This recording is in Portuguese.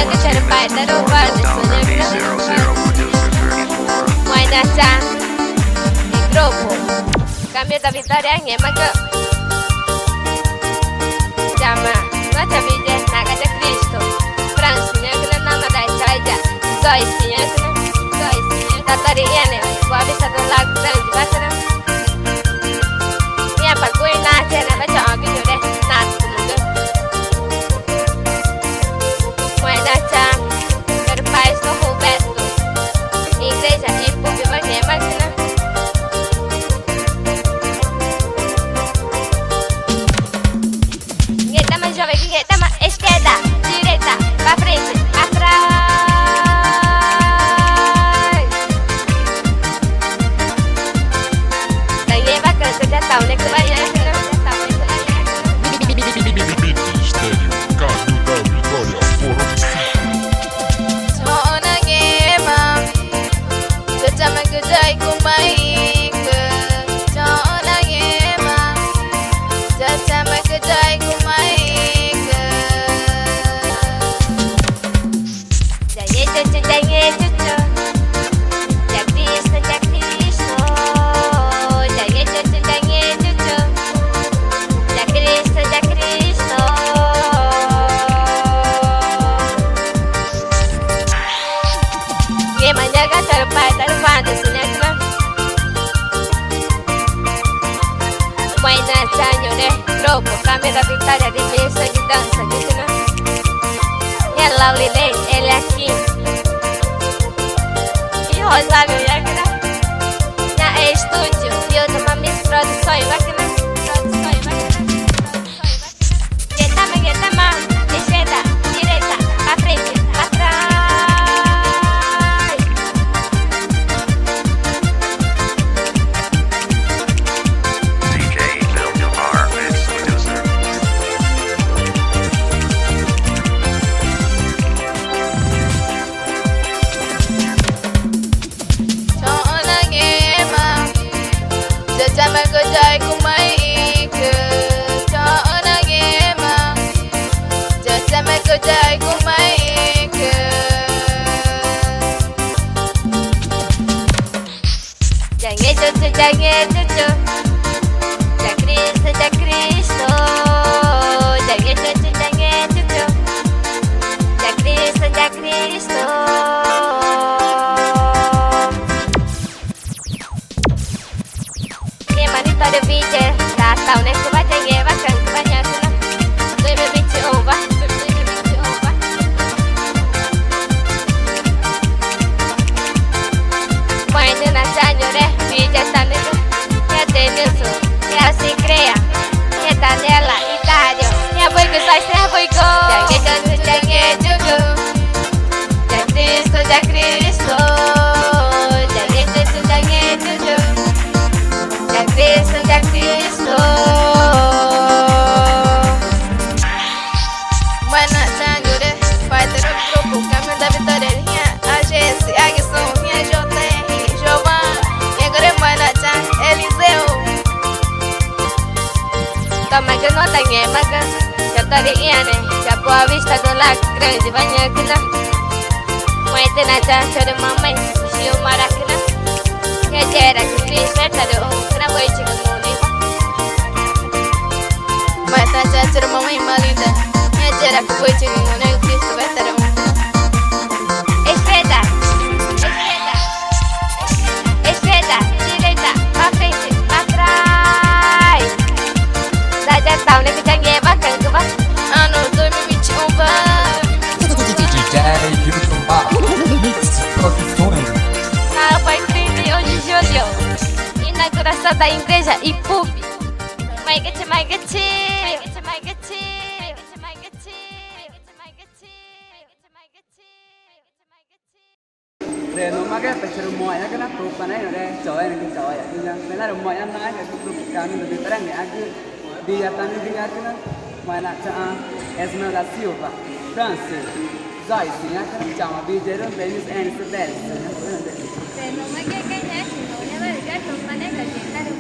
que ser pai da roupa de Mãe da Chá e grupo Cambio da vitória em Emaga Chama Mata Vide Naga de Cristo Francinha que não nama da Chaija Zoicinha que não Zoicinha Tatariane Boa vista do lago grande Batara Minha pagui na cena Vai chama vídeo de Nato Kumuga Mãe da Chá Ser pais no Roberto Igreja e Pupi vai ter máquina Gueta mais jovem, gueta mais esquerda, direita, pra frente, atrás Daí bacana, você já tá, onde é que vai Ministério Caminho da Vitória Foram Sona gema Jajama gudai kumaika Sona gema Jajama gudai kumaika Jaye cucu jaye cucu Ja Cristo Jaye cucu jaye cucu Ja Cristo Gema jaga terpai terpanda sinetma Mãe da Chanho né Grupo Câmera Vitória de mesa de dança gitu né E a Laulilei, ele aqui E Rosário ya kena Na estúdio E eu tô mamis produções bacana Produções bacana Guetama Esquerda, direita, pra frente, atrás DJ Valdemar, mix producer. Sona gema Jajama gudai kumaika Sona gema Jajama gudai kumaika Jange cucu Ja Cristo Jange cucu Ja Cristo Manita de vídeo, tá né que vai ter bacana que vai ter 2021 vai 2021 vai Mãe de Natanho né vídeo tá nele é Denilson é a Cicreia é Daniela e Dário é a Boigo sai é a Boigo Jangue Juju Ja Cristo Jangue Juju Ja Cristo Mana Chanho né Vai ter grupo Caminho da Vitória Minha agência Agson Minha JR Jovan E agora Mana Chan Eliseu Toma que não tem maga Já tá de né Já Boa Vista do Lago Grande Banha aqui na Mãe de Najan Chore mamãe Chiu Maracana Ngejera que Cristo é tado Kena boi chica muni Mãe tá já chore mamãe malinda Ngejera que boi chica muni Cristo vai tado Esquerda Esquerda Direita Pra frente Atrás Saja tahu nih kita ngebakar ke bang Ano 2021 bang DJ Valdemar, mix produções. Pai Trini hoje julho Inauguração da igreja Ipupi Mai kecil Để nó mà cái phải chơi mọi cái nó chụp này nó đây chọi này cái chọi vậy nha nên là mọi anh nói cái chụp cái mình được cái này cái đi ra tan đi ra cái nó mà là cho Esmeralda Silva France Joyce nhá cái chào mà video đó Dennis and Isabel Để nó mà cái nhá thì nó nhá là cái chụp này cái chuyện ta được